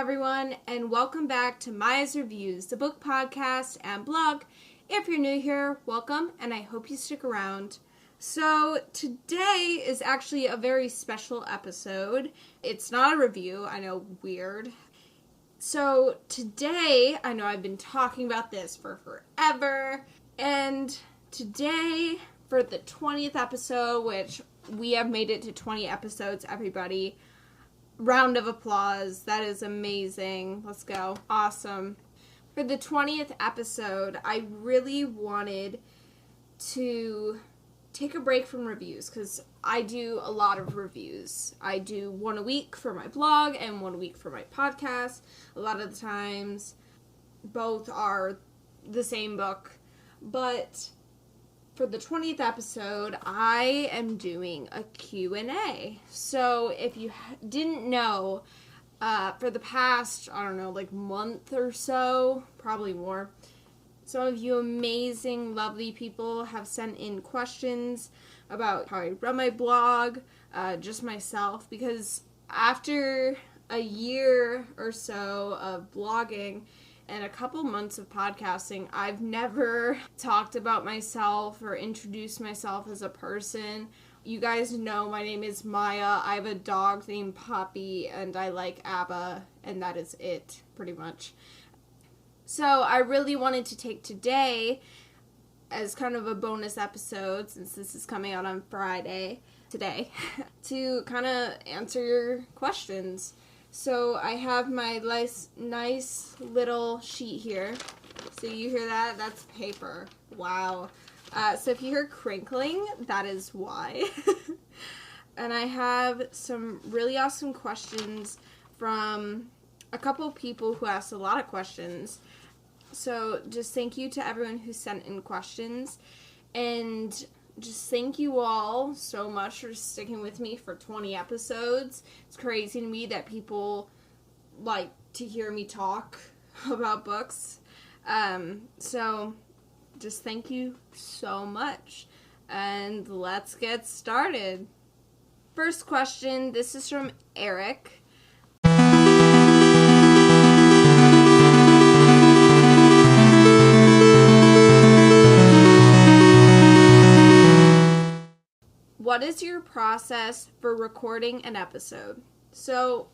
everyone, and welcome back to Maya's Reviews, the book podcast and blog. If you're new here, welcome, and I hope you stick around. So, today is actually a very special episode. It's not a review, I know, weird. So, today, I know I've been talking about this for forever, and today, for the 20th episode, which we have made it to 20 episodes, everybody. Round of applause. That is amazing. Let's go. Awesome. For the 20th episode, I really wanted to take a break from reviews because I do a lot of reviews. I do one a week for my blog and one a week for my podcast. A lot of the times, both are the same book. But for the 20th episode, I am doing a Q&A. So if you didn't know, for the past, month or so, probably more, some of you amazing, lovely people have sent in questions about how I run my blog, just myself, because after a year or so of blogging, and a couple months of podcasting, I've never talked about myself or introduced myself as a person. You guys know my name is Maya. I have a dog named Poppy, and I like ABBA, and that is it, pretty much. So I really wanted to take today as kind of a bonus episode, since this is coming out on Friday, today, to kind of answer your questions. So I have my nice little sheet here. So you hear that? That's paper. Wow. So if you hear crinkling, that is why. And I have some really awesome questions from a couple people who asked a lot of questions. So just thank you to everyone who sent in questions. And just thank you all so much for sticking with me for 20 episodes. It's crazy to me that people like to hear me talk about books. So just thank you so much. And let's get started. First question, this is from Eric. What is your process for recording an episode? So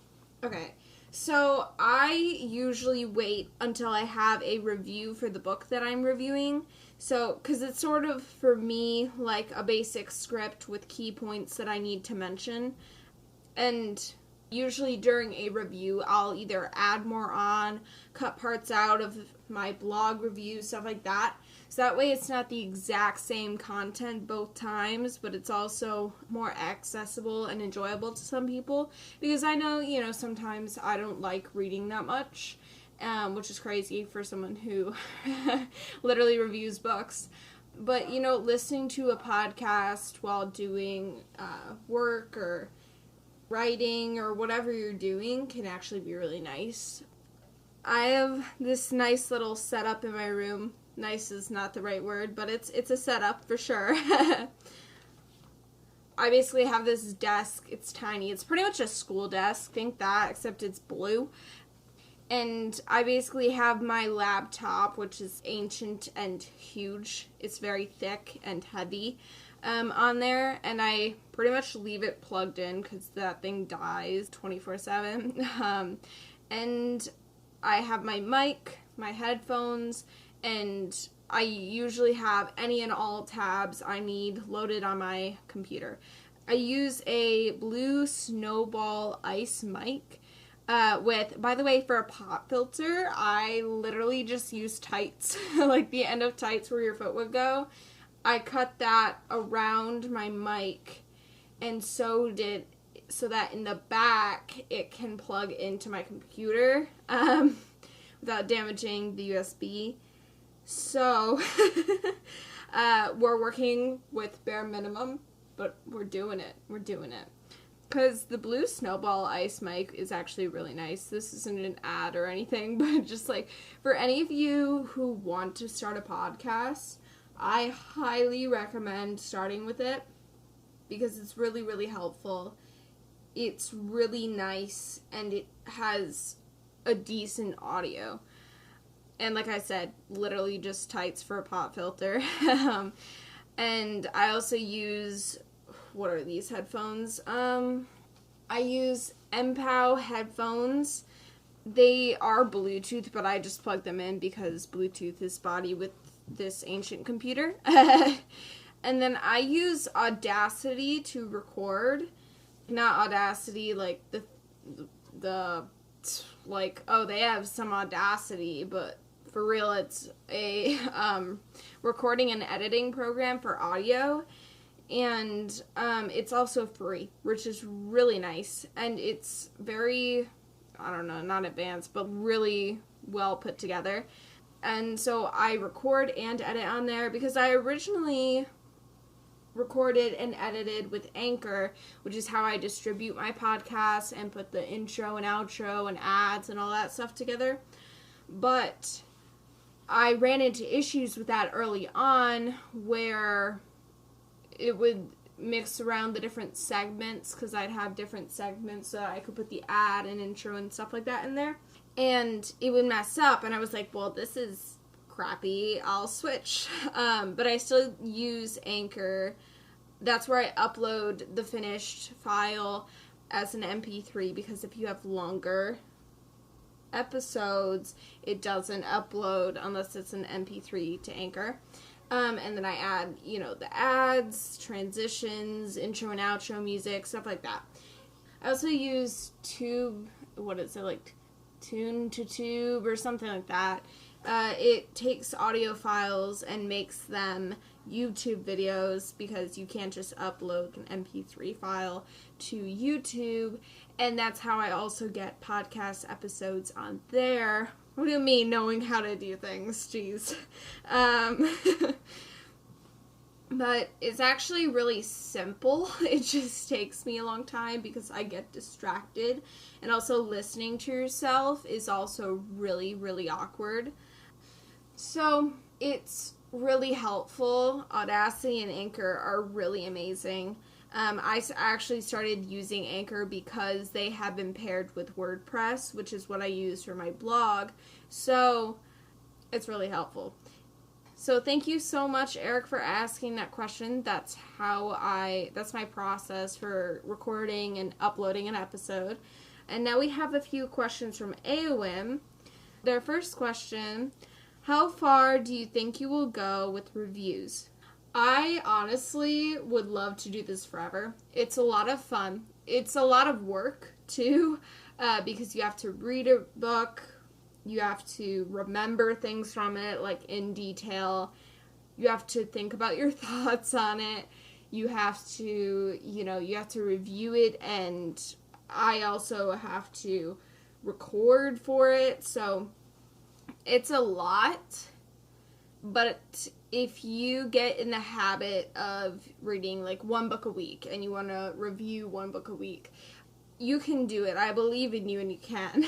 I usually wait until I have a review for the book that I'm reviewing. So, because it's sort of, for me, like a basic script with key points that I need to mention. And usually during a review, I'll either add more on, cut parts out of my blog review, stuff like that. So that way it's not the exact same content both times, but it's also more accessible and enjoyable to some people. Because I know, sometimes I don't like reading that much, which is crazy for someone who literally reviews books. But, listening to a podcast while doing work or writing or whatever you're doing can actually be really nice. I have this nice little setup in my room. Nice is not the right word, but it's a setup for sure. I basically have this desk. It's tiny. It's pretty much a school desk. Think that, except it's blue. And I basically have my laptop, which is ancient and huge. It's very thick and heavy on there. And I pretty much leave it plugged in because that thing dies 24/7. And I have my mic, my headphones, and I usually have any and all tabs I need loaded on my computer. I use a blue Snowball Ice mic with, by the way, for a pop filter, I literally just use tights, like the end of tights where your foot would go. I cut that around my mic and sewed it so that in the back it can plug into my computer without damaging the USB. So, we're working with bare minimum, but we're doing it. Because the blue Snowball Ice mic is actually really nice. This isn't an ad or anything, but just like, for any of you who want to start a podcast, I highly recommend starting with it, because it's really, really helpful. It's really nice, and it has a decent audio. And like I said, literally just tights for a pop filter. And I also use, what are these headphones? I use MPOW headphones. They are Bluetooth, but I just plug them in because Bluetooth is spotty with this ancient computer. And then I use Audacity to record. Not Audacity like the like, oh, they have some Audacity, but for real, it's a recording and editing program for audio. And it's also free, which is really nice. And it's very, I don't know, not advanced, but really well put together. And so I record and edit on there because I originally recorded and edited with Anchor, which is how I distribute my podcast and put the intro and outro and ads and all that stuff together. But I ran into issues with that early on where it would mix around the different segments because I'd have different segments so I could put the ad and intro and stuff like that in there. And it would mess up, and I was like, well, this is crappy, I'll switch. But I still use Anchor. That's where I upload the finished file as an MP3, because if you have longer episodes, it doesn't upload unless it's an MP3 to Anchor. And then I add, the ads, transitions, intro and outro music, stuff like that. I also use Tune to Tube or something like that. It takes audio files and makes them YouTube videos because you can't just upload an MP3 file to YouTube. And that's how I also get podcast episodes on there. What do you mean knowing how to do things? Jeez. But it's actually really simple. It just takes me a long time because I get distracted. And also listening to yourself is also really, really awkward. So it's really helpful. Audacity and Anchor are really amazing. I actually started using Anchor because they have been paired with WordPress, which is what I use for my blog. So it's really helpful. So thank you so much, Eric, for asking that question. That's my process for recording and uploading an episode. And now we have a few questions from AOM. Their first question: how far do you think you will go with reviews? I honestly would love to do this forever. It's a lot of fun. It's a lot of work, too, because you have to read a book. You have to remember things from it, like, in detail. You have to think about your thoughts on it. You have to, you have to review it, and I also have to record for it. So it's a lot, but if you get in the habit of reading, like, one book a week, and you want to review one book a week, you can do it. I believe in you, and you can.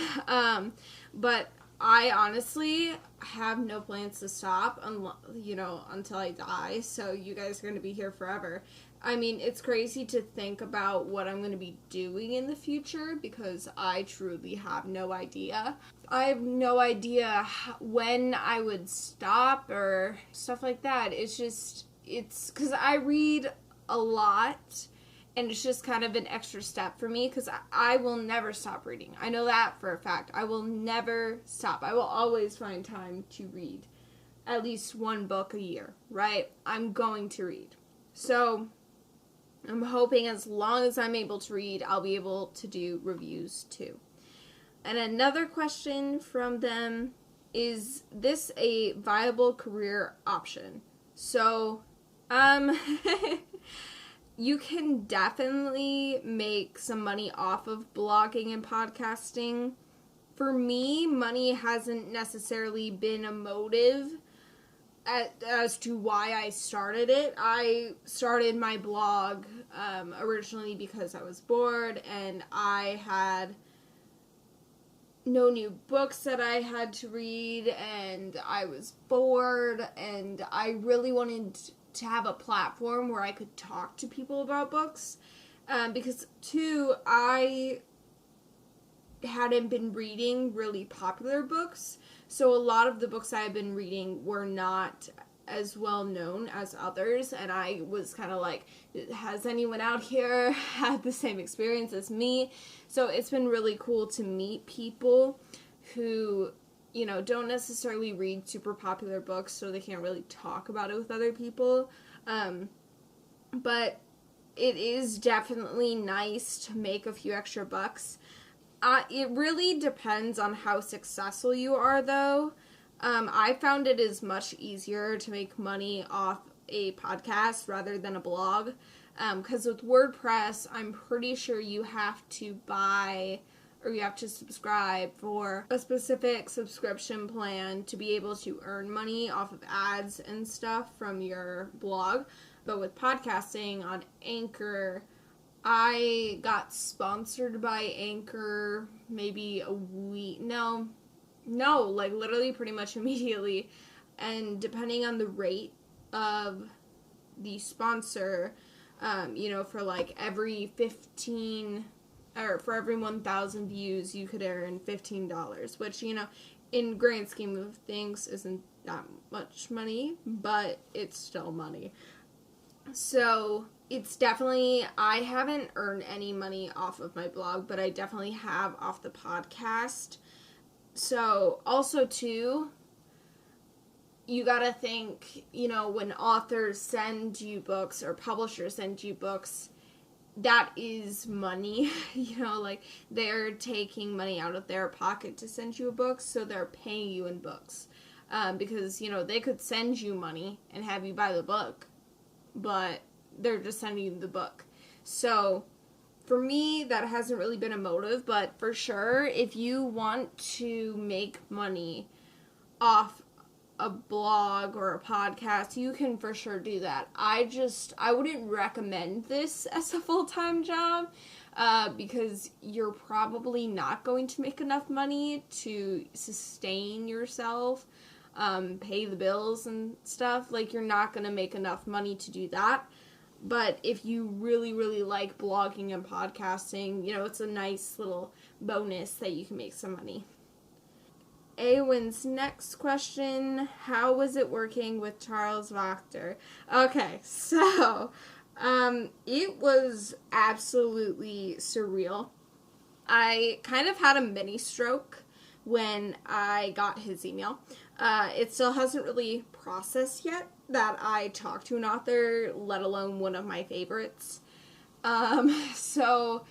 But I honestly have no plans to stop, until I die, so you guys are going to be here forever. I mean, it's crazy to think about what I'm going to be doing in the future, because I truly have no idea. I have no idea when I would stop or stuff like that. It's because I read a lot, and it's just kind of an extra step for me, because I will never stop reading. I know that for a fact. I will never stop. I will always find time to read at least one book a year, right? I'm going to read. So I'm hoping as long as I'm able to read, I'll be able to do reviews too. And another question from them: is this a viable career option? So, you can definitely make some money off of blogging and podcasting. For me, money hasn't necessarily been a motive as to why I started it. I started my blog originally because I was bored and I had no new books that I had to read, and I was bored, and I really wanted to have a platform where I could talk to people about books, because, two, I hadn't been reading really popular books. So a lot of the books I had been reading were not as well known as others, and I was kind of like, has anyone out here had the same experience as me? So it's been really cool to meet people who, you know, don't necessarily read super popular books, so they can't really talk about it with other people. But it is definitely nice to make a few extra bucks. It really depends on how successful you are, though. I found it is much easier to make money off a podcast rather than a blog. Because with WordPress, I'm pretty sure you have to buy or you have to subscribe for a specific subscription plan to be able to earn money off of ads and stuff from your blog. But with podcasting on Anchor, I got sponsored by Anchor maybe a week, no, like literally pretty much immediately. And depending on the rate of the sponsor, you know, for like every 1,000 views, you could earn $15, which, you know, in grand scheme of things isn't that much money, but it's still money. So it's definitely, I haven't earned any money off of my blog, but I definitely have off the podcast. So also too, you gotta think, you know, when authors send you books or publishers send you books, that is money, you know, like they're taking money out of their pocket to send you a book, so they're paying you in books. Because, you know, they could send you money and have you buy the book, but they're just sending you the book. So for me, that hasn't really been a motive, but for sure, if you want to make money off a blog or a podcast, you can for sure do that. I wouldn't recommend this as a full-time job, because you're probably not going to make enough money to sustain yourself, pay the bills and stuff. Like, you're not going to make enough money to do that. But if you really, really like blogging and podcasting, you know, it's a nice little bonus that you can make some money. Awin's next question, how was it working with Charles Voctor? Okay, so, it was absolutely surreal. I kind of had a mini stroke when I got his email. It still hasn't really processed yet that I talked to an author, let alone one of my favorites. So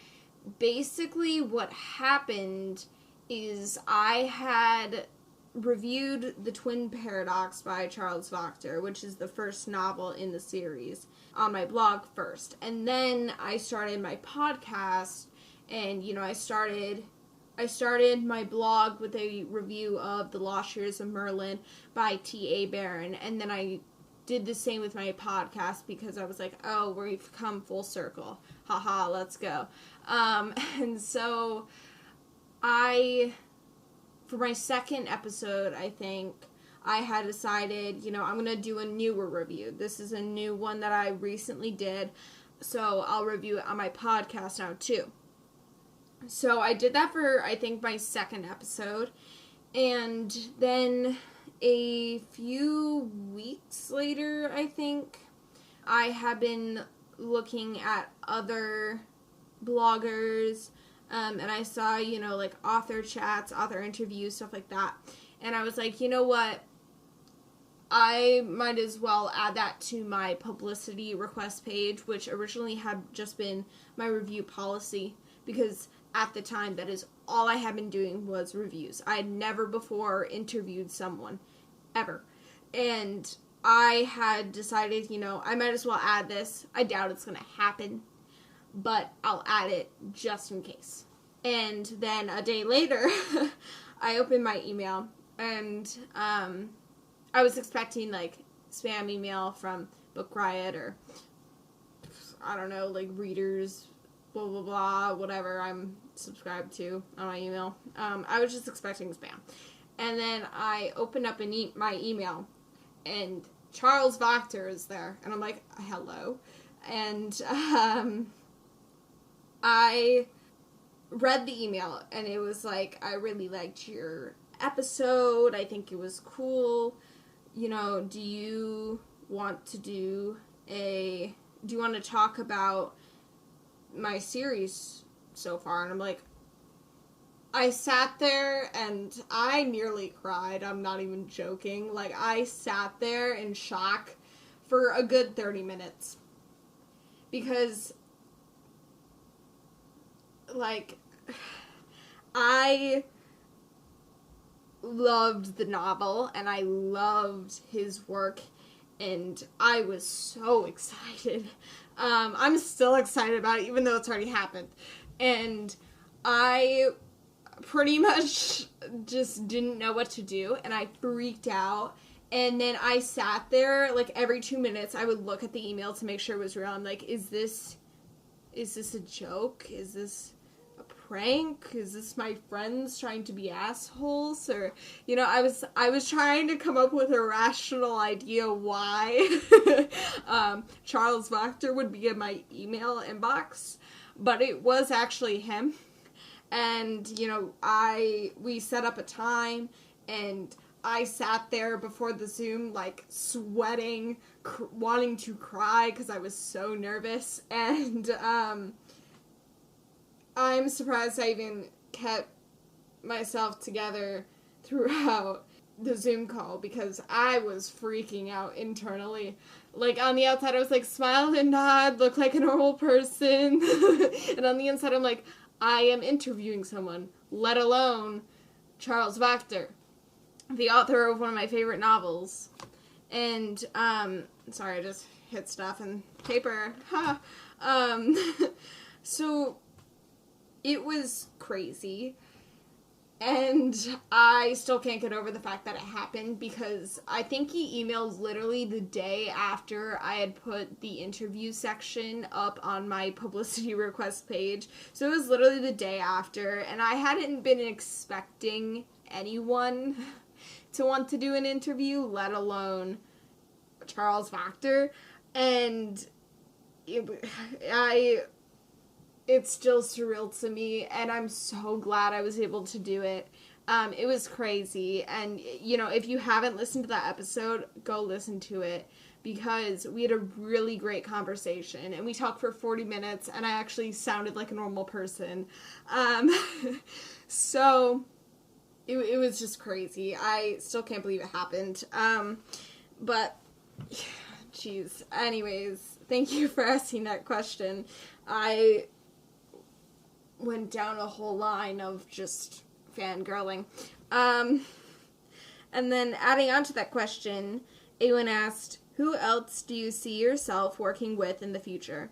basically what happened is I had reviewed The Twin Paradox by Charles Voctor, which is the first novel in the series, on my blog first. And then I started my podcast, and, you know, I started my blog with a review of The Lost Years of Merlin by T.A. Barron, and then I did the same with my podcast because I was like, oh, we've come full circle. Haha, let's go. And so for my second episode, I think, I had decided, you know, I'm going to do a newer review. This is a new one that I recently did, so I'll review it on my podcast now, too. So I did that for, I think, my second episode, and then a few weeks later, I think, I have been looking at other bloggers, and I saw, you know, like, author chats, author interviews, stuff like that, and I was like, you know what, I might as well add that to my publicity request page, which originally had just been my review policy, because at the time, that is all I had been doing was reviews. I had never before interviewed someone, ever. And I had decided, you know, I might as well add this. I doubt it's going to happen, but I'll add it just in case. And then a day later, I opened my email, and I was expecting, like, spam email from Book Riot or, I don't know, like, readers, blah, blah, blah, whatever I'm subscribed to on my email. I was just expecting spam. And then I opened up my email, and Charles Voctor is there. And I'm like, hello. And I read the email, and it was like, I really liked your episode. I think it was cool. You know, do you want to talk about my series so far? And I'm like, I sat there and I nearly cried. I'm not even joking. Like, I sat there in shock for a good 30 minutes. Because, like, I loved the novel and I loved his work, and I was so excited. I'm still excited about it, even though it's already happened. And I pretty much just didn't know what to do, and I freaked out. And then I sat there, like, every 2 minutes I would look at the email to make sure it was real. I'm like, is this a joke? Is this a prank? Is this my friends trying to be assholes? Or, you know, I was trying to come up with a rational idea why Charles Voctor would be in my email inbox, but it was actually him. And, you know, we set up a time, and I sat there before the Zoom, like, sweating, wanting to cry because I was so nervous. And I'm surprised I even kept myself together throughout the Zoom call, because I was freaking out internally. Like, on the outside, I was like, smile and nod, look like a normal person. And on the inside, I'm like, I am interviewing someone, let alone Charles Voctor, the author of one of my favorite novels. And, sorry, I just hit stuff and paper. Ha! So, it was crazy. And I still can't get over the fact that it happened, because I think he emailed literally the day after I had put the interview section up on my publicity request page. So it was literally the day after, and I hadn't been expecting anyone to want to do an interview, let alone Charles Voctor. And it's still surreal to me, and I'm so glad I was able to do it. It was crazy, and, you know, if you haven't listened to that episode, go listen to it, because we had a really great conversation, and we talked for 40 minutes, and I actually sounded like a normal person. So, it was just crazy. I still can't believe it happened. But, jeez. Anyways, thank you for asking that question. I went down a whole line of just fangirling. And then adding on to that question, Awen asked, who else do you see yourself working with in the future?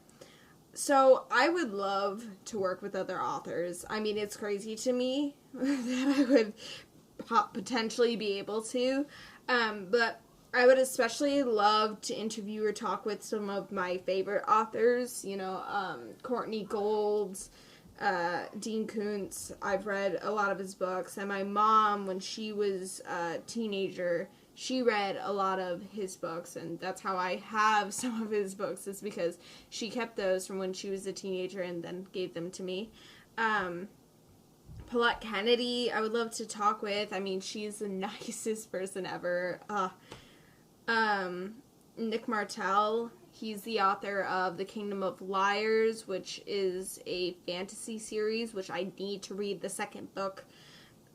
So I would love to work with other authors. I mean, it's crazy to me that I would potentially be able to, but I would especially love to interview or talk with some of my favorite authors, you know, Courtney Gold, Dean Koontz. I've read a lot of his books, and my mom, when she was a teenager, she read a lot of his books, and that's how I have some of his books, is because she kept those from when she was a teenager and then gave them to me. Paulette Kennedy, I would love to talk with. I mean, she's the nicest person ever. Nick Martell, he's the author of The Kingdom of Liars, which is a fantasy series, which I need to read the second book.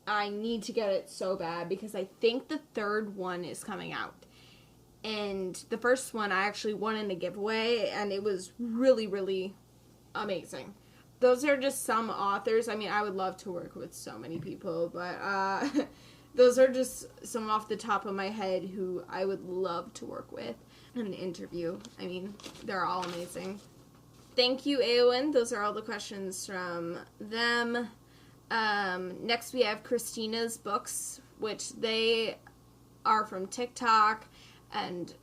I need to get it so bad, because I think the third one is coming out. And the first one I actually won in a giveaway, and it was really, really amazing. Those are just some authors. I mean, I would love to work with so many people, but those are just some off the top of my head who I would love to work with in an interview. I mean, they're all amazing. Thank you, Awen. Those are all the questions from them. Next we have Christina's books, which they are from TikTok, and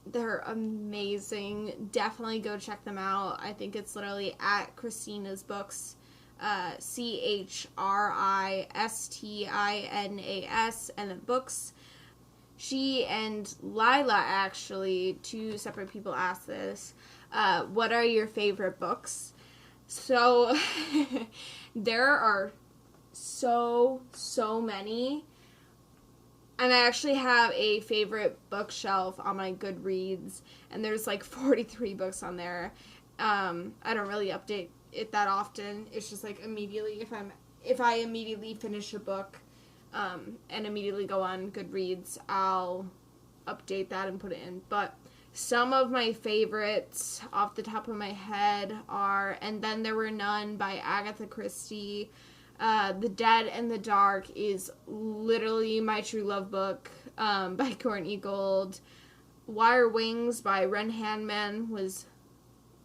they're amazing. Definitely go check them out. I think it's literally at Christina's Books, CHRISTINAS, and then books. She and Lila, actually, two separate people asked this, what are your favorite books? So, There are so many. And I actually have a favorite bookshelf on my Goodreads, and there's like 43 books on there. I don't really update it that often. It's just like immediately if I immediately finish a book and immediately go on Goodreads, I'll update that and put it in. But some of my favorites off the top of my head are And Then There Were None by Agatha Christie. The Dead and the Dark is literally my true love book by Courtney Gold. Wire Wings by Ren Handman was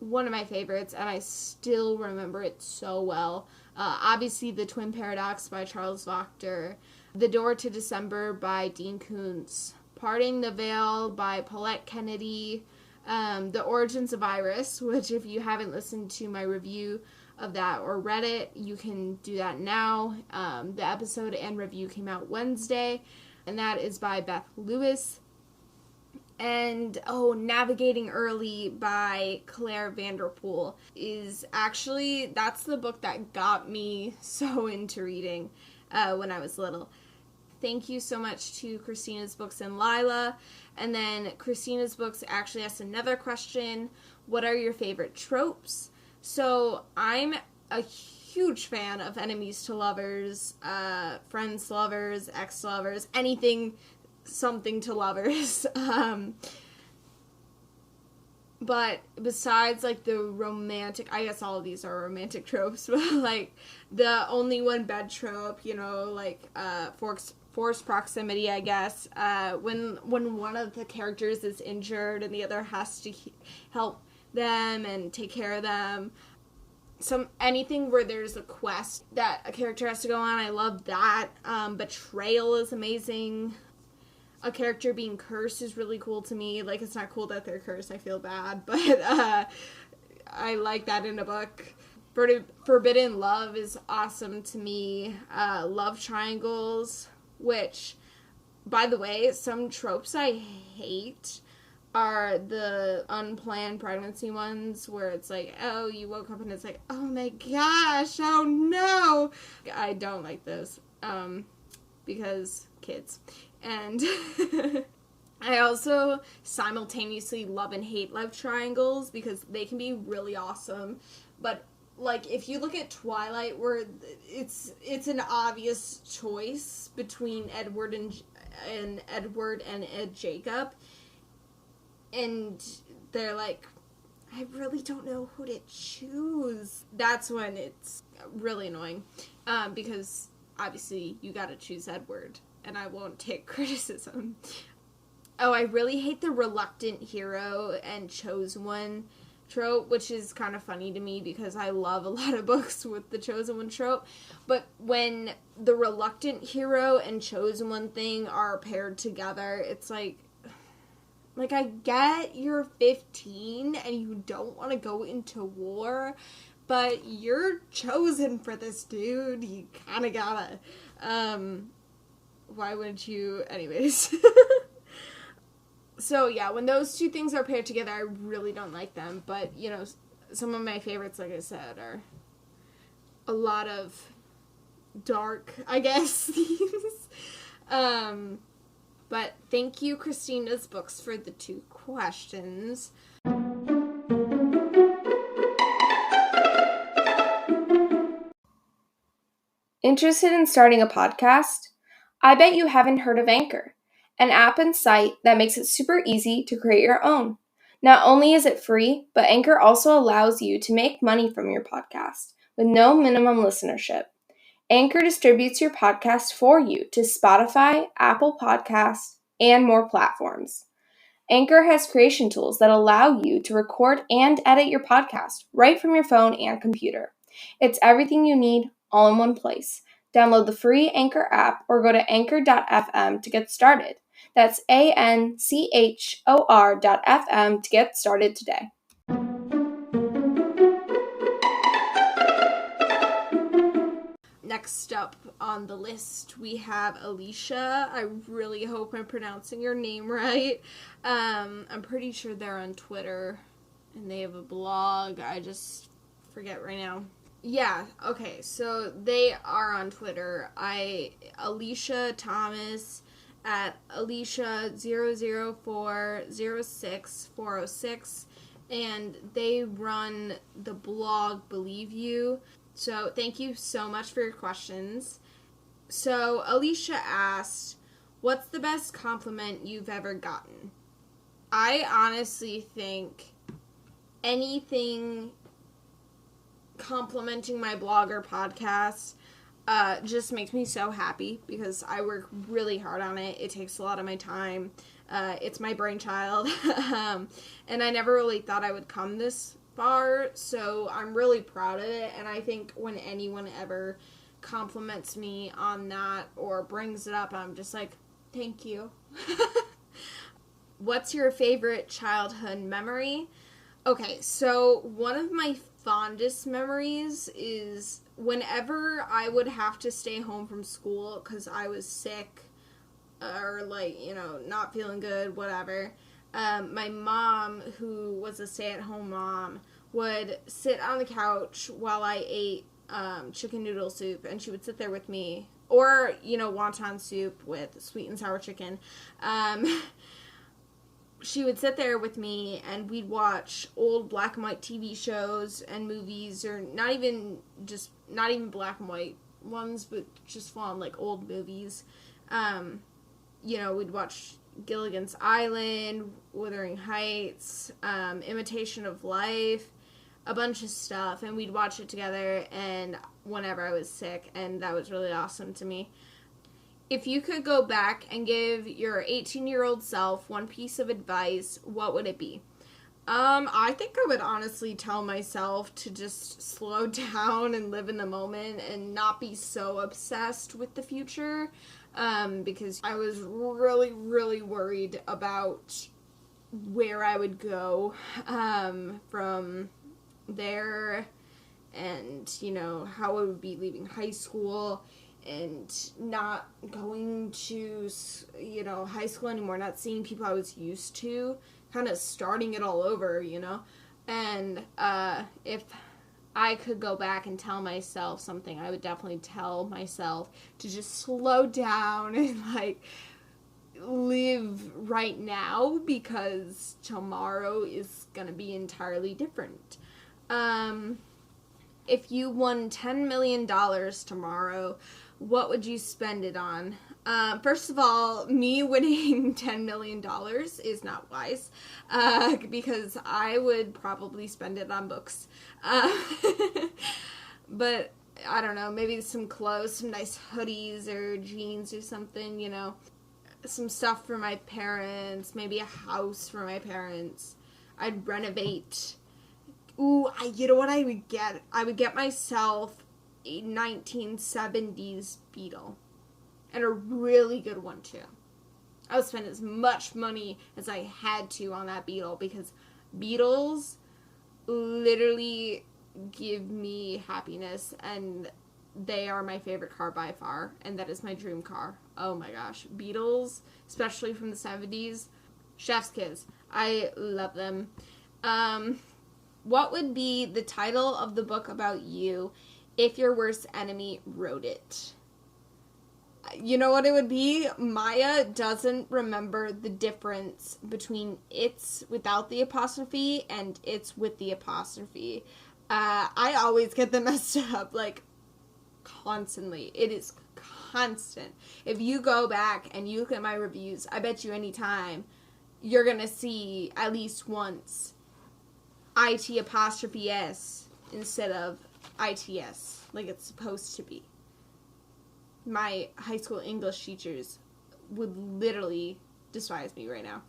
one of my favorites, and I still remember it so well. Obviously, The Twin Paradox by Charles Voctor. The Door to December by Dean Koontz. Parting the Veil by Paulette Kennedy. The Origins of Iris, which if you haven't listened to my review of that or read it, you can do that now. The episode and review came out Wednesday, and that is by Beth Lewis. And Navigating Early by Claire Vanderpool is actually, that's the book that got me so into reading when I was little. Thank you so much to Christina's Books and Lila. And then Christina's Books actually asked another question. What are your favorite tropes? So I'm a huge fan of enemies to lovers, friends to lovers, ex to lovers, anything something to lovers. But besides like the romantic, I guess all of these are romantic tropes, but like the only one bed trope, like forced proximity, I guess, when one of the characters is injured and the other has to help them and take care of them. Anything where there's a quest that a character has to go on, I love that. Betrayal is amazing. A character being cursed is really cool to me. Like, it's not cool that they're cursed, I feel bad, but I like that in a book. Forbidden love is awesome to me. Love triangles, which, by the way, some tropes I hate are the unplanned pregnancy ones where it's like, oh, you woke up and it's like, oh my gosh, oh no. I don't like those because kids. And I also simultaneously love and hate love triangles because they can be really awesome. But like if you look at Twilight, where it's an obvious choice between Edward and Jacob, and they're like, I really don't know who to choose. That's when it's really annoying, because obviously you gotta choose Edward, and I won't take criticism. I really hate the reluctant hero and chosen one trope, which is kind of funny to me because I love a lot of books with the chosen one trope. But when the reluctant hero and chosen one thing are paired together, it's like I get you're 15 and you don't want to go into war, but you're chosen for this, dude. You kind of gotta. Why wouldn't you? Anyways. So, yeah, when those two things are paired together, I really don't like them. But, some of my favorites, like I said, are a lot of dark, I guess, themes. But thank you, Christina's Books, for the 2 questions. Interested in starting a podcast? I bet you haven't heard of Anchor, an app and site that makes it super easy to create your own. Not only is it free, but Anchor also allows you to make money from your podcast with no minimum listenership. Anchor distributes your podcast for you to Spotify, Apple Podcasts, and more platforms. Anchor has creation tools that allow you to record and edit your podcast right from your phone and computer. It's everything you need all in one place. Download the free Anchor app or go to anchor.fm to get started. That's ANCHOR.FM to get started today. Next up on the list, we have Alicia. I really hope I'm pronouncing your name right. I'm pretty sure they're on Twitter, and they have a blog. I just forget right now. Yeah, okay, so they are on Twitter. Alicia Thomas at Alicia00406406, and they run the blog Believe You. So thank you so much for your questions. So Alicia asked, what's the best compliment you've ever gotten? I honestly think anything complimenting my blog or podcast just makes me so happy because I work really hard on it. It takes a lot of my time. It's my brainchild. And I never really thought I would come this far, so I'm really proud of it. And I think when anyone ever compliments me on that or brings it up, I'm just like, thank you. What's your favorite childhood memory? Okay, so one of my fondest memories is whenever I would have to stay home from school because I was sick or, not feeling good, whatever. My mom, who was a stay-at-home mom, would sit on the couch while I ate chicken noodle soup, and she would sit there with me, or, wonton soup with sweet and sour chicken. She would sit there with me, and we'd watch old black and white TV shows and movies, or not even black and white ones, but just full on, old movies. We'd watch Gilligan's Island, Wuthering Heights, Imitation of Life, a bunch of stuff, and we'd watch it together, and whenever I was sick, and that was really awesome to me. If you could go back and give your 18-year-old self one piece of advice, what would it be? I think I would honestly tell myself to just slow down and live in the moment and not be so obsessed with the future, because I was really, really worried about where I would go from there, and, how I would be leaving high school and not going to, high school anymore, not seeing people I was used to, kind of starting it all over, and if I could go back and tell myself something, I would definitely tell myself to just slow down and, live right now, because tomorrow is gonna be entirely different. If you won $10 million tomorrow, what would you spend it on? First of all, me winning $10 million is not wise, because I would probably spend it on books. But, I don't know, maybe some clothes, some nice hoodies or jeans or something, some stuff for my parents, maybe a house for my parents. I'd renovate. Ooh, you know what I would get? I would get myself a 1970s Beetle. And a really good one, too. I would spend as much money as I had to on that Beetle, because Beetles literally give me happiness, and they are my favorite car by far, and that is my dream car. Oh my gosh. Beetles, especially from the 70s, chef's kiss. I love them. What would be the title of the book about you if your worst enemy wrote it? You know what it would be? Maya doesn't remember the difference between it's without the apostrophe and it's with the apostrophe. I always get them messed up, constantly. It is constant. If you go back and you look at my reviews, I bet you any time you're gonna see at least once IT apostrophe S instead of ITS, like it's supposed to be. My high school English teachers would literally despise me right now.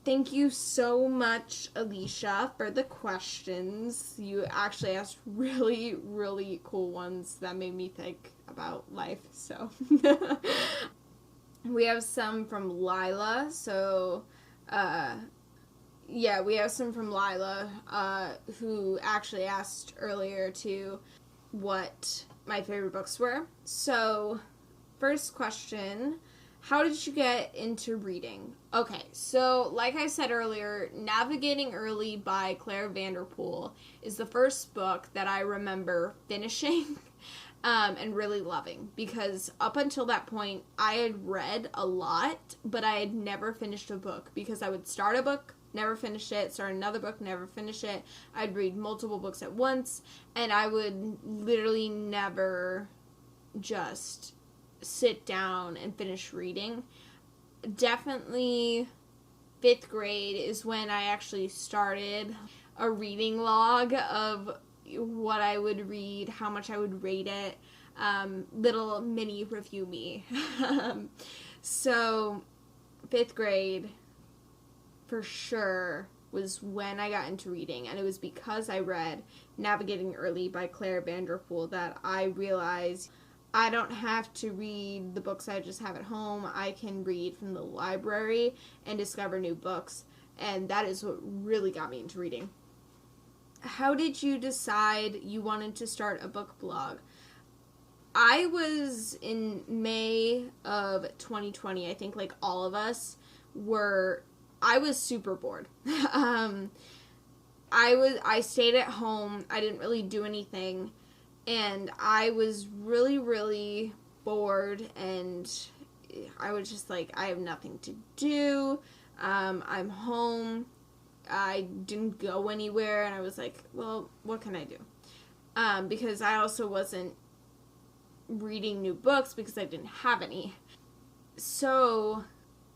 Thank you so much, Alicia, for the questions. You actually asked really, really cool ones that made me think about life, so. We have some from Lila, so, we have some from Lila, who actually asked earlier, too, what my favorite books were. So, first question, How did you get into reading? Okay, so like I said earlier, Navigating Early by Claire Vanderpool is the first book that I remember finishing and really loving, because up until that point, I had read a lot, but I had never finished a book, because I would start a book, never finish it, start another book, never finish it. I'd read multiple books at once, and I would literally never just sit down and finish reading. Definitely 5th grade is when I actually started a reading log of what I would read, how much I would rate it, little mini review me. So 5th grade for sure was when I got into reading, and it was because I read Navigating Early by Claire Vanderpool that I realized I don't have to read the books I just have at home. I can read from the library and discover new books. And that is what really got me into reading. How did you decide you wanted to start a book blog? I was in May of 2020, I think like all of us I was super bored. I stayed at home. I didn't really do anything. And I was really, really bored, and I was just like, I have nothing to do. I'm home. I didn't go anywhere, and I was like, well, what can I do? Because I also wasn't reading new books because I didn't have any. So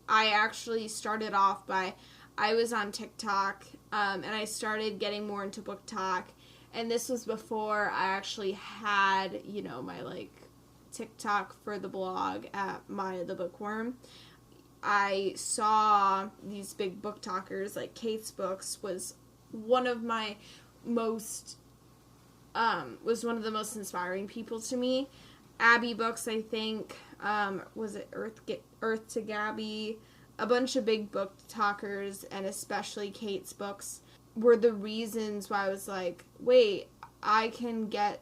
I actually started off I was on TikTok, and I started getting more into book talk. And this was before I actually had, my, TikTok for the blog at Maya the Bookworm. I saw these big book talkers, like Kate's Books was one of the most inspiring people to me. Abby Books, I think, was it Earth to Gabby? A bunch of big book talkers, and especially Kate's Books, were the reasons why I was like, wait, I can get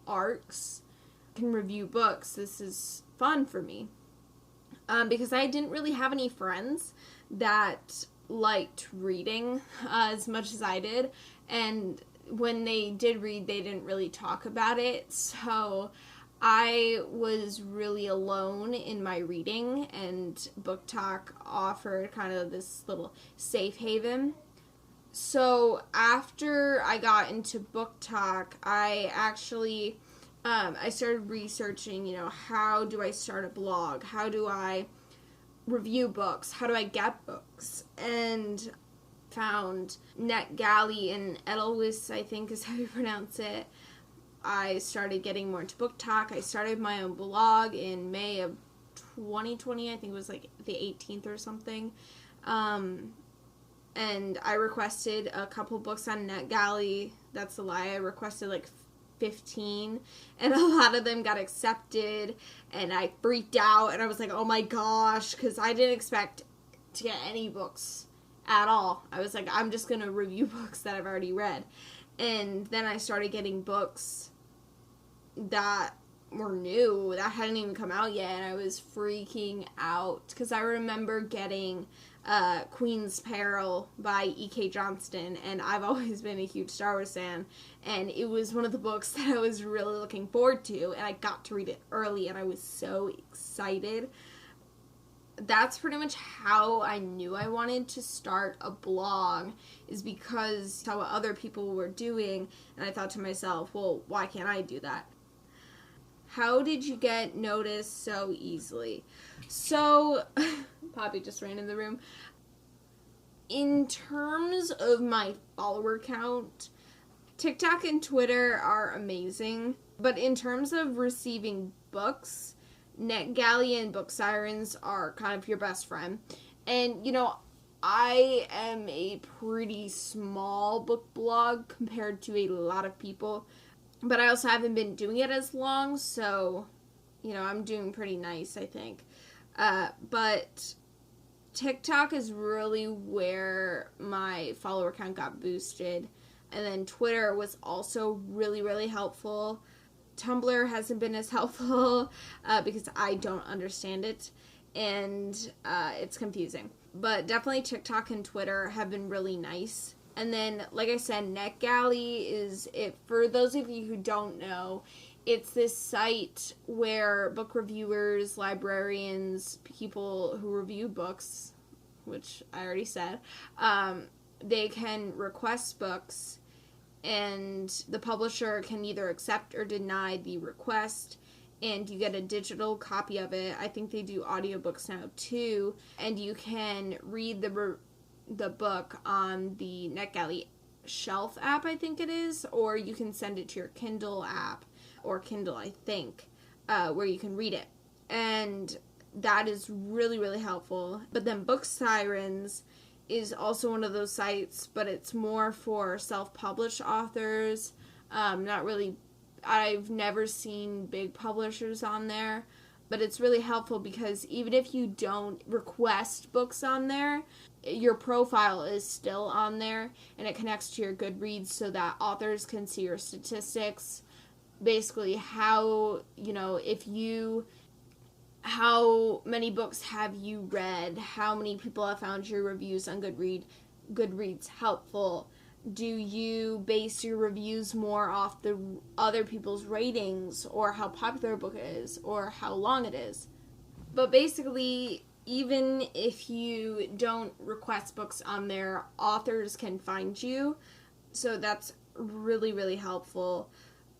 arcs, I can review books, this is fun for me. Because I didn't really have any friends that liked reading as much as I did, and when they did read, they didn't really talk about it, so I was really alone in my reading, and Book Talk offered kind of this little safe haven. So after I got into Book Talk, I actually, I started researching, how do I start a blog? How do I review books? How do I get books? And found NetGalley and Edelweiss, I think is how you pronounce it. I started getting more into Book Talk. I started my own blog in May of 2020. I think it was like the 18th or something. And I requested a couple books on NetGalley. That's a lie. I requested like 15, and a lot of them got accepted, and I freaked out, and I was like, oh my gosh, because I didn't expect to get any books at all. I was like, I'm just going to review books that I've already read. And then I started getting books that were new, that hadn't even come out yet, and I was freaking out, because I remember getting Queen's Peril by E.K. Johnston, and I've always been a huge Star Wars fan, and it was one of the books that I was really looking forward to, and I got to read it early, and I was so excited. That's pretty much how I knew I wanted to start a blog, is because I saw what other people were doing, and I thought to myself, well, why can't I do that? How did you get noticed so easily? So, Poppy just ran in the room. In terms of my follower count, TikTok and Twitter are amazing, but in terms of receiving books, NetGalley and Book Sirens are kind of your best friend. And, I am a pretty small book blog compared to a lot of people, but I also haven't been doing it as long, so, I'm doing pretty nice, I think. But TikTok is really where my follower count got boosted, and then Twitter was also really, really helpful. Tumblr hasn't been as helpful because I don't understand it. and it's confusing. But definitely TikTok and Twitter have been really nice. And then, like I said, NetGalley is it. For those of you who don't know, it's this site where book reviewers, librarians, people who review books, which I already said, they can request books, and the publisher can either accept or deny the request, and you get a digital copy of it. I think they do audiobooks now too, and you can read the book on the NetGalley Shelf app, I think it is, or you can send it to your Kindle app, or Kindle, I think, where you can read it. And that is really, really helpful. But then Book Sirens is also one of those sites, but it's more for self-published authors. Not really, I've never seen big publishers on there, but it's really helpful because even if you don't request books on there, your profile is still on there, and it connects to your Goodreads so that authors can see your statistics. Basically, how many books have you read? How many people have found your reviews on Goodreads helpful? Do you base your reviews more off the other people's ratings, or how popular a book is, or how long it is? But basically, even if you don't request books on there, authors can find you. So that's really, really helpful.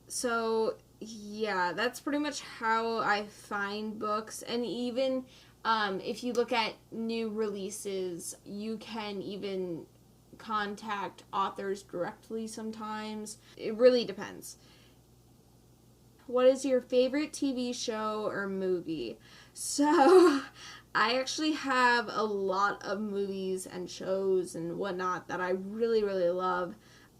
So yeah, that's pretty much how I find books. And even if you look at new releases, you can even contact authors directly sometimes. It really depends. What is your favorite TV show or movie? So I actually have a lot of movies and shows and whatnot that I really, really love.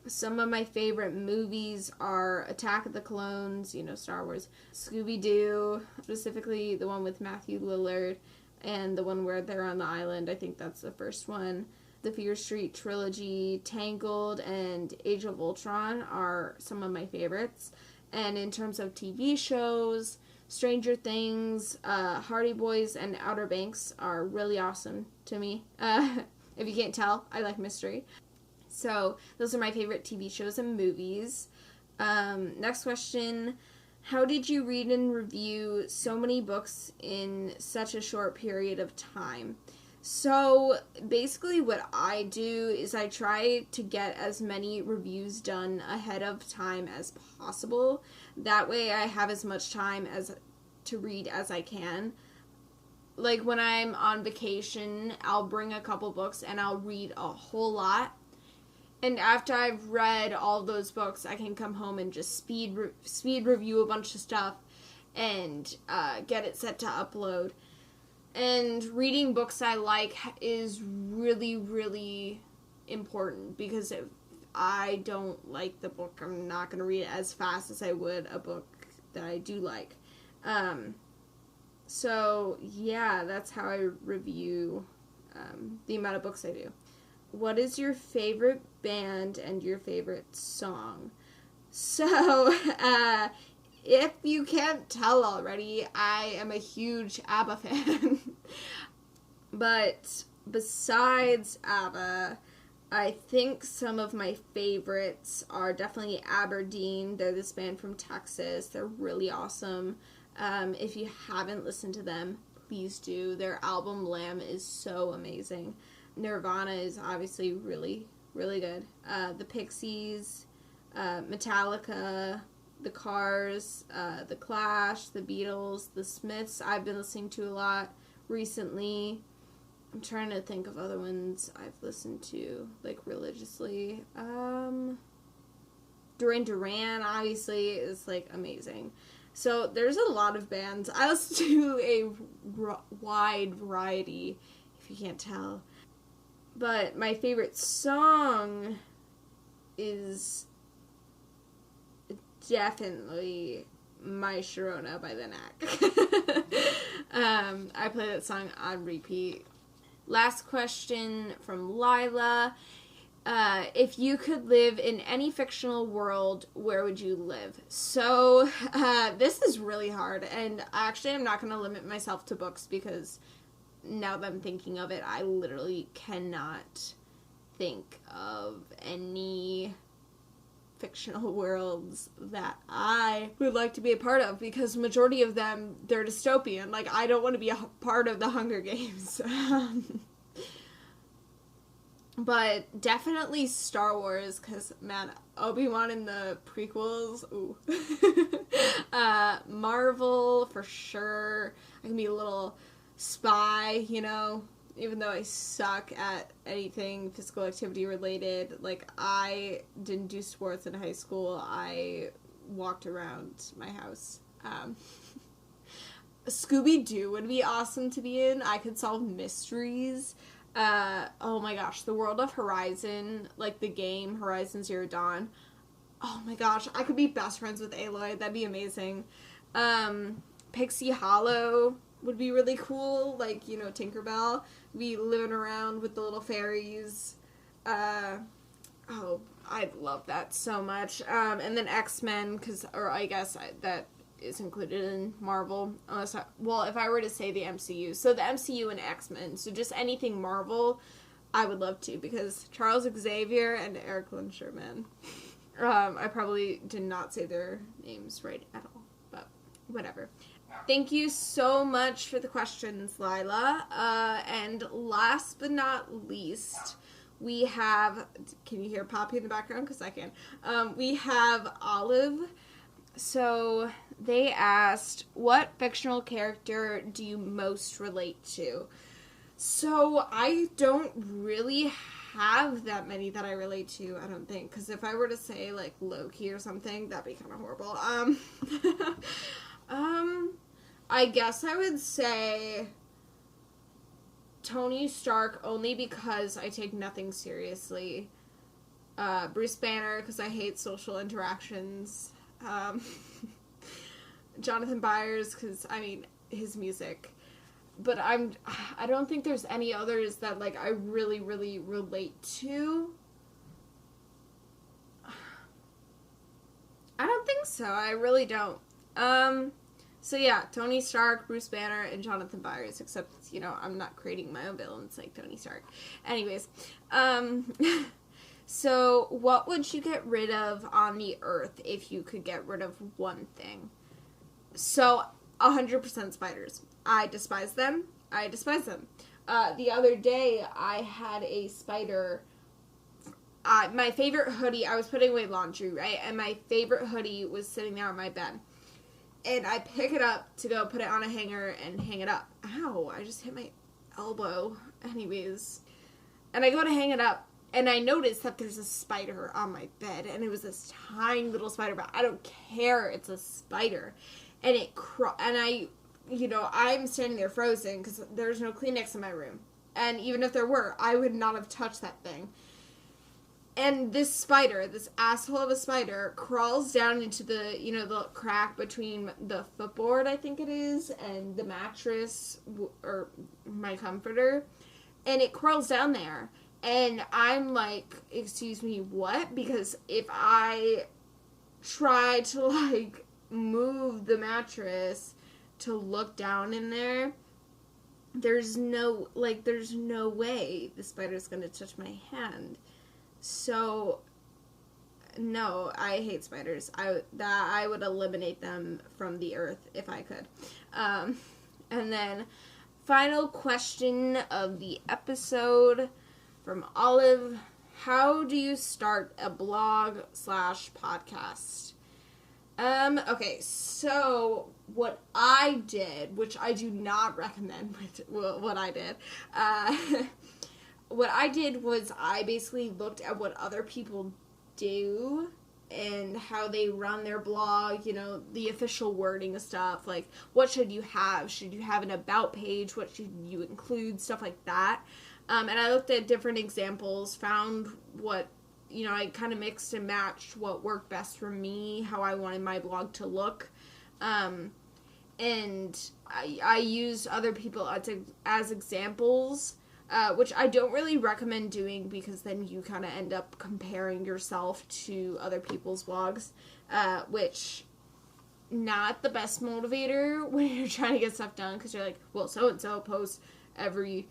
Some of my favorite movies are Attack of the Clones, Star Wars, Scooby-Doo, specifically the one with Matthew Lillard, and the one where they're on the island. I think that's the first one. The Fear Street trilogy, Tangled, and Age of Ultron are some of my favorites. And in terms of TV shows, Stranger Things, Hardy Boys, and Outer Banks are really awesome to me. If you can't tell, I like mystery. So those are my favorite TV shows and movies. Next question. How did you read and review so many books in such a short period of time? So basically what I do is I try to get as many reviews done ahead of time as possible. That way I have as much time to read as I can. Like when I'm on vacation, I'll bring a couple books and I'll read a whole lot. And after I've read all those books, I can come home and just speed review a bunch of stuff and get it set to upload. And reading books I like is really, really important, because if I don't like the book, I'm not going to read it as fast as I would a book that I do like. So, yeah, that's how I review the amount of books I do. What is your favorite band and your favorite song? So, if you can't tell already, I am a huge ABBA fan. But besides ABBA, I think some of my favorites are definitely Aberdeen. They're this band from Texas. They're really awesome. If you haven't listened to them, please do. Their album Lamb is so amazing. Nirvana is obviously really, really good. The Pixies, Metallica, The Cars, The Clash, The Beatles, The Smiths I've been listening to a lot recently. I'm trying to think of other ones I've listened to, like, religiously. Duran Duran, obviously, is, like, amazing. So there's a lot of bands. I listen to a wide variety, if you can't tell. But my favorite song is definitely My Sharona by The Knack. I play that song on repeat. Last question from Lila. if you could live in any fictional world, where would you live? So, this is really hard, and actually I'm not going to limit myself to books, because now that I'm thinking of it, I literally cannot think of any fictional worlds that I would like to be a part of, because majority of them, they're dystopian. Like, I don't want to be a part of the Hunger Games. But definitely Star Wars, because, man, Obi-Wan in the prequels, ooh. Marvel, for sure. I can be a little spy, you know, even though I suck at anything physical activity related. Like, I didn't do sports in high school. I walked around my house. Scooby-Doo would be awesome to be in. I could solve mysteries. Oh my gosh, the world of Horizon, like the game Horizon Zero Dawn. Oh my gosh, I could be best friends with Aloy. That'd be amazing. Pixie Hollow would be really cool. Like, you know, Tinkerbell. Be living around with the little fairies. Oh, I'd love that so much. And then X-Men, or I guess that is included in Marvel. If I were to say the MCU. So the MCU and X-Men. So just anything Marvel, I would love to, because Charles Xavier and Eric Lenscher, man. I probably did not say their names right at all, but whatever. Thank you so much for the questions, Lila. And last but not least, we have, can you hear Poppy in the background? Because I can. We have Olive. So they asked, what fictional character do you most relate to? So I don't really have that many that I relate to, I don't think. Because if I were to say, like, Loki or something, that'd be kind of horrible. I guess I would say Tony Stark, only because I take nothing seriously. Bruce Banner, because I hate social interactions. Jonathan Byers, because, I mean, his music. But I don't think there's any others that, like, I really, really relate to. I don't think so. I really don't. So yeah, Tony Stark, Bruce Banner, and Jonathan Byers, except, you know, I'm not creating my own villains like Tony Stark. Anyways, so what would you get rid of on the Earth if you could get rid of one thing? So, 100% spiders. I despise them. The other day, I had a spider. My favorite hoodie, I was putting away laundry, right? And my favorite hoodie was sitting there on my bed. And I pick it up to go put it on a hanger and hang it up. Ow, I just hit my elbow. Anyways. And I go to hang it up, and I noticed that there's a spider on my bed. And it was this tiny little spider, but I don't care. It's a spider. And I'm standing there frozen because there's no Kleenex in my room. And even if there were, I would not have touched that thing. And this spider, this asshole of a spider, crawls down into the, you know, the crack between the footboard, I think it is, and the mattress, or my comforter. And it crawls down there. And I'm like, excuse me, what? Because if I try to, like, move the mattress to look down in there, there's no way the spider's gonna touch my hand. So, no, I hate spiders. I would eliminate them from the earth if I could. And then, final question of the episode from Olive. How do you start a blog/podcast? Okay, so what I did, which I do not recommend what I did, what I did was I basically looked at what other people do and how they run their blog, you know, the official wording of stuff, like, what should you have? Should you have an about page? What should you include? Stuff like that. And I looked at different examples, found what, you know, I kind of mixed and matched what worked best for me, how I wanted my blog to look. And I used other people as examples which I don't really recommend doing because then you kind of end up comparing yourself to other people's vlogs, which not the best motivator when you're trying to get stuff done, because you're like, well, so-and-so posts every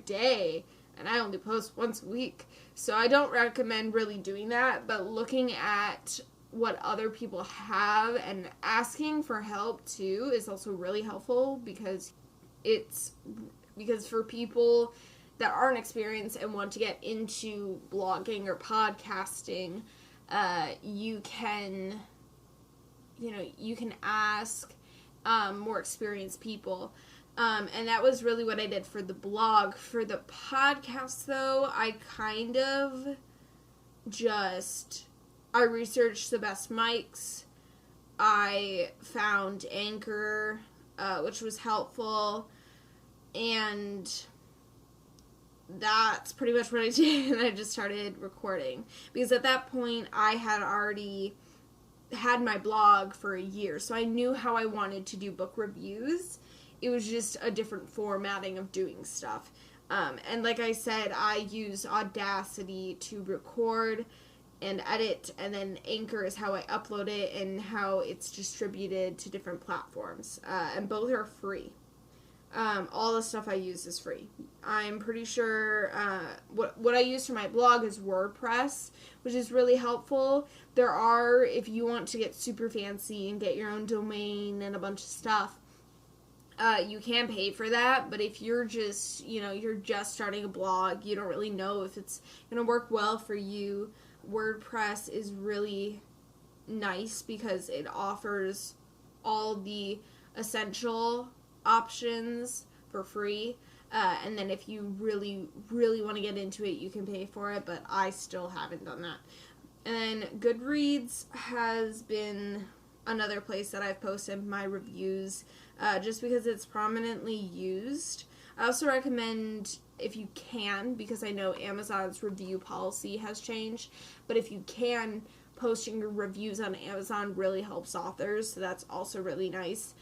day, and I only post once a week. So I don't recommend really doing that, but looking at what other people have and asking for help too is also really helpful, because for people that aren't experienced and want to get into blogging or podcasting, you can ask more experienced people. And that was really what I did for the blog. For the podcast, though, I researched the best mics. I found Anchor, which was helpful. And that's pretty much what I did. And I just started recording. Because at that point, I had already had my blog for a year. So I knew how I wanted to do book reviews. It was just a different formatting of doing stuff. And like I said, I use Audacity to record and edit, and then Anchor is how I upload it and how it's distributed to different platforms. And both are free. All the stuff I use is free. I'm pretty sure what I use for my blog is WordPress, which is really helpful. There are, if you want to get super fancy and get your own domain and a bunch of stuff, you can pay for that, but if you're just, you're just starting a blog, you don't really know if it's going to work well for you, WordPress is really nice because it offers all the essential options for free, and then if you really, really want to get into it, you can pay for it, but I still haven't done that. And then Goodreads has been another place that I've posted my reviews, just because it's prominently used. I also recommend, if you can, because I know Amazon's review policy has changed, but if you can, posting your reviews on Amazon really helps authors, so that's also really nice.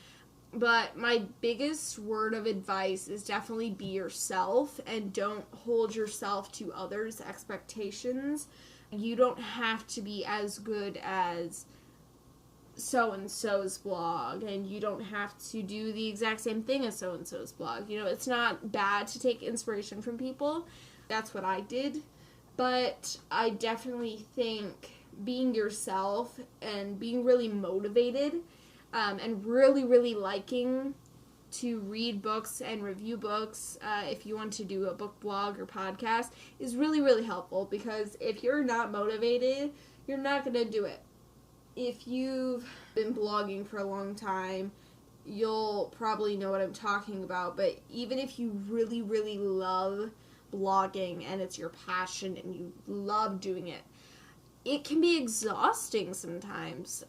But my biggest word of advice is definitely be yourself, and don't hold yourself to others' expectations. You don't have to be as good as so-and-so's blog, and you don't have to do the exact same thing as so-and-so's blog. It's not bad to take inspiration from people. That's what I did. But I definitely think being yourself and being really motivated, and really, really liking to read books and review books, if you want to do a book blog or podcast, is really, really helpful, because if you're not motivated, you're not going to do it. If you've been blogging for a long time, you'll probably know what I'm talking about, but even if you really, really love blogging and it's your passion and you love doing it, it can be exhausting sometimes.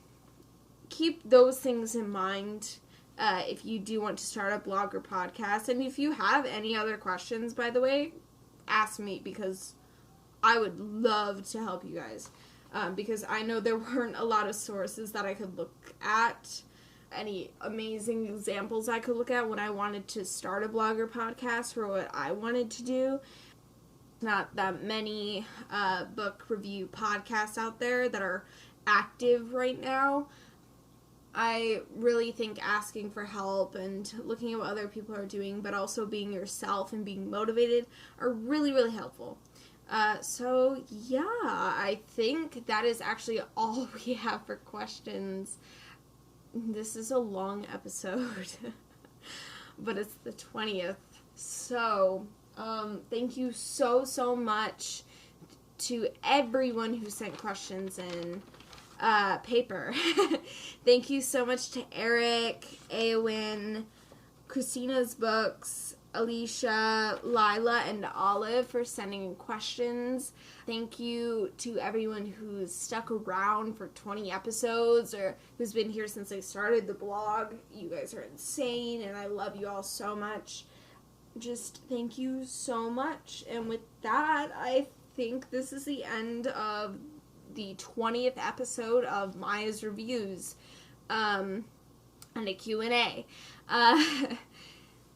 Keep those things in mind if you do want to start a blog or podcast. And if you have any other questions, by the way, ask me, because I would love to help you guys. Because I know there weren't a lot of sources that I could look at, any amazing examples I could look at when I wanted to start a blog or podcast for what I wanted to do. Not that many book review podcasts out there that are active right now. I really think asking for help and looking at what other people are doing, but also being yourself and being motivated, are really, really helpful. So yeah, I think that is actually all we have for questions. This is a long episode, but it's the 20th. So, thank you so much to everyone who sent questions in paper. Thank you so much to Eric, Eowyn, Christina's Books, Alicia, Lila, and Olive for sending in questions. Thank you to everyone who's stuck around for 20 episodes or who's been here since I started the blog. You guys are insane, and I love you all so much. Just thank you so much. And with that, I think this is the end of the 20th episode of Maya's Reviews, and a Q&A.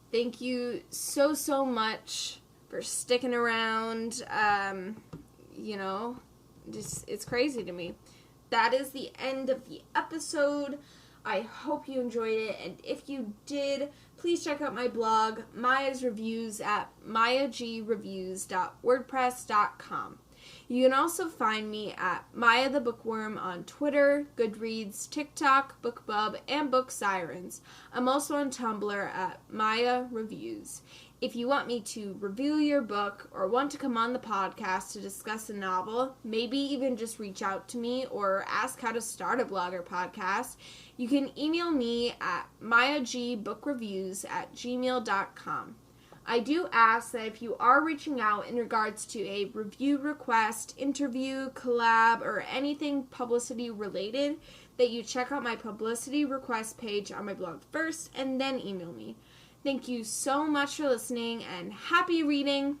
Thank you so much for sticking around. It's crazy to me. That is the end of the episode. I hope you enjoyed it, and if you did, please check out my blog, Maya's Reviews, at mayagreviews.wordpress.com. You can also find me at Maya the Bookworm on Twitter, Goodreads, TikTok, BookBub, and Book Sirens. I'm also on Tumblr at Maya Reviews. If you want me to review your book or want to come on the podcast to discuss a novel, maybe even just reach out to me or ask how to start a blog or podcast, you can email me at mayagbookreviews@gmail.com. I do ask that if you are reaching out in regards to a review request, interview, collab, or anything publicity related, that you check out my publicity request page on my blog first and then email me. Thank you so much for listening, and happy reading!